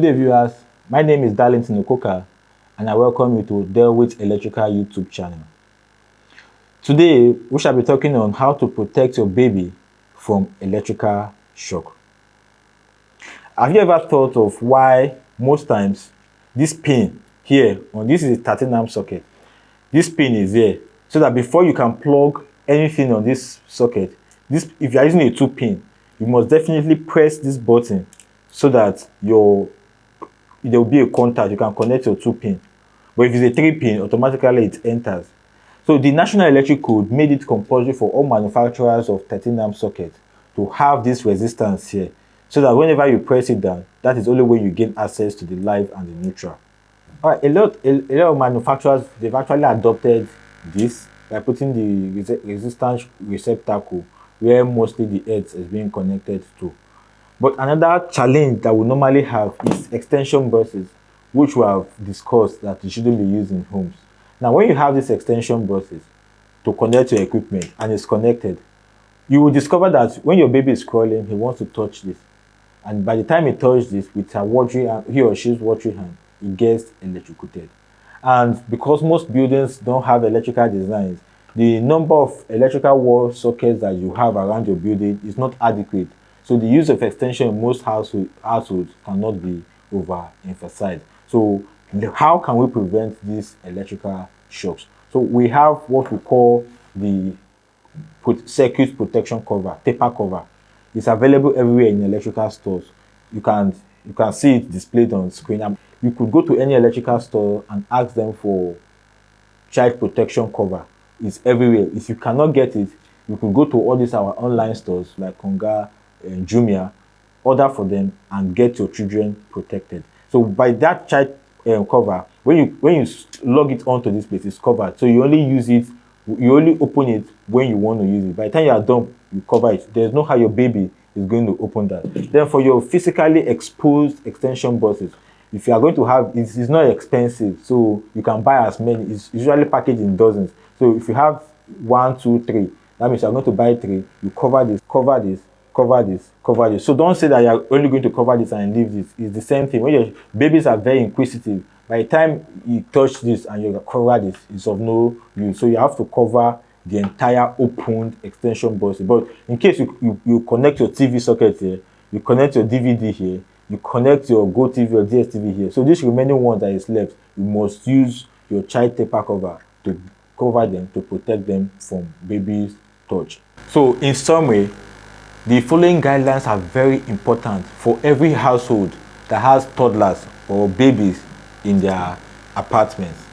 day viewers, my name is Darlington Okoka and I welcome you to Delwit Electrical YouTube channel. Today, we shall be talking on how to protect your baby from electrical shock. Have you ever thought of why most times this pin here, this is a 13-amp socket, this pin is here so that before you can plug anything on this socket, if you are using a 2-pin, you must definitely press this button so that there will be a contact. You can connect your 2-pin. But if it's a 3-pin, automatically it enters. So the National Electric Code made it compulsory for all manufacturers of 13-amp sockets to have this resistance here, so that whenever you press it down, that is only when you gain access to the live and the neutral. All right, a lot of manufacturers, they've actually adopted this by putting the resistance receptacle where mostly the earth is being connected to. But another challenge that we normally have is extension buses, which we have discussed that you shouldn't be used in homes. Now, when you have these extension buses to connect your equipment and it's connected, you will discover that when your baby is crawling, he wants to touch this. And by the time he touches this with he or she's watery hand, he gets electrocuted. And because most buildings don't have electrical designs, the number of electrical wall sockets that you have around your building is not adequate. So the use of extension in most households cannot be overemphasized. So how can we prevent these electrical shocks? So we have what we call the circuit protection cover, taper cover. It's available everywhere in electrical stores. You can see it displayed on screen. You could go to any electrical store and ask them for child protection cover. It's everywhere. If you cannot get it, you could go to all these our online stores like Konga and Jumia, order for them and get your children protected. So by that child cover, when you log it onto this place, it's covered. So you only use it, you only open it when you want to use it. By the time you are done, you cover it. There's no how your baby is going to open that. Then for your physically exposed extension buses, if you are going to have, it's not expensive, so you can buy as many. It's usually packaged in dozens. So if you have 1, 2, 3, that means you are going to buy 3. You cover this, cover this, cover this, cover this. So don't say that you are only going to cover this and leave this. It's the same thing. When your babies are very inquisitive, by the time you touch this and you cover this, it's of no use. So you have to cover the entire opened extension bus. But in case you connect your TV socket here, you connect your DVD here, you connect your Go TV or DSTV here. So this remaining one that is left, you must use your child taper cover to cover them, to protect them from baby's touch. So in summary, the following guidelines are very important for every household that has toddlers or babies in their apartments.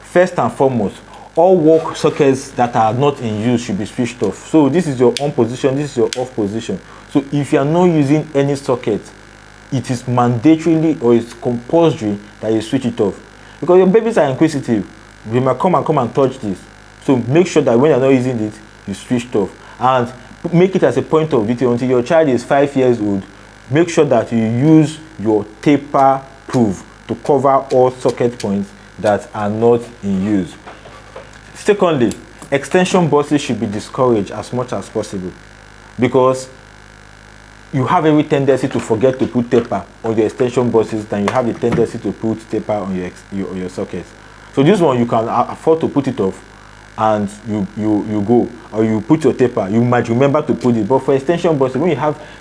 First and foremost, all wall sockets that are not in use should be switched off. So this is your on position, this is your off position. So if you are not using any socket, it is mandatorily or it's compulsory that you switch it off. Because your babies are inquisitive, they might come and touch this. So make sure that when you're not using it, you switch it off. And make it as a point of duty until your child is 5 years old. Make sure that you use your taper proof to cover all socket points that are not in use. Secondly, extension buses should be discouraged as much as possible, because you have every tendency to forget to put taper on your extension buses than you have the tendency to put taper on your sockets. So this one you can afford to put it off and you go, or you put your taper, you might remember to put it. But for extension buses, when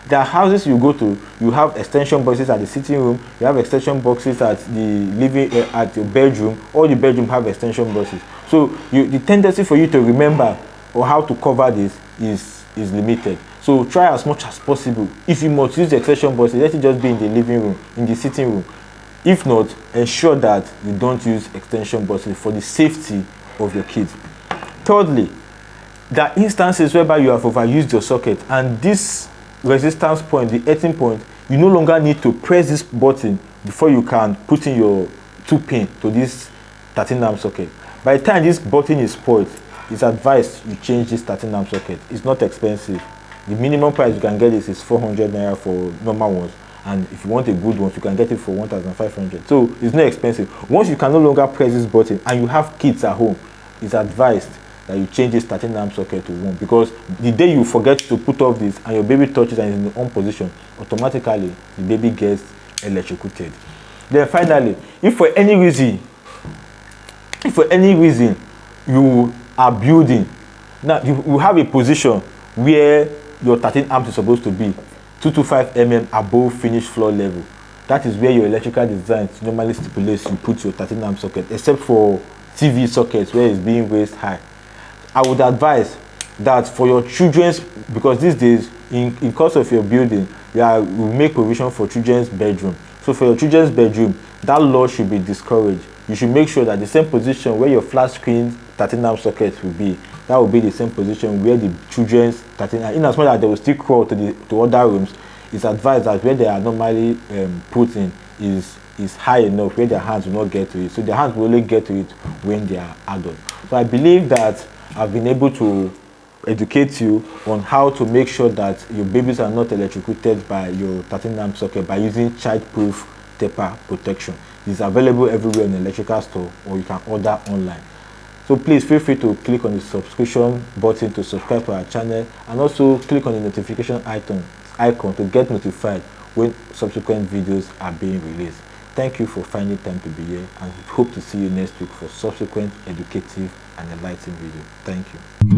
there are houses you go to, you have extension buses at the sitting room, you have extension boxes at the living at your bedroom. All the bedroom have extension buses. So the tendency for you to remember or how to cover this is limited. So try as much as possible. If you must use the extension buses, let it just be in the living room, in the sitting room. If not, ensure that you don't use extension buses for the safety of your kids. Thirdly, there are instances whereby you have overused your socket, and this resistance point, the earthing point, you no longer need to press this button before you can put in your 2-pin to this 13-amp socket. By the time this button is spoiled, it's advised you change this 13-amp socket. It's not expensive. The minimum price you can get is 400 naira for normal ones, and if you want a good one, you can get it for 1,500. So it's not expensive. Once you can no longer press this button and you have kids at home, it's advised that you change this 13-amp socket to 1, because the day you forget to put off this and your baby touches and is in the on position, automatically the baby gets electrocuted. Then finally, if for any reason you are building, now you have a position where your 13 amps is supposed to be 225 mm above finished floor level. That is where your electrical design normally stipulates you put your 13 amp socket, except for TV sockets where it's being raised high. I would advise that for your children's, because these days in course of your building, you make provision for children's bedroom. So for your children's bedroom, that law should be discouraged. You should make sure that the same position where your flat screen 13 amp socket will be, that will be the same position where the children's 13 amp, in as much as they will still crawl to other rooms. It's advised that where they are normally put in is high enough where their hands will not get to it. So their hands will only get to it when they are adult. So I believe that I've been able to educate you on how to make sure that your babies are not electrocuted by your 13 amp socket by using child-proof taper protection. It's available everywhere in the electrical store, or you can order online. So please feel free to click on the subscription button to subscribe to our channel, and also click on the notification icon to get notified when subsequent videos are being released. Thank you for finding time to be here, and we hope to see you next week for subsequent educative and enlightening video. Thank you.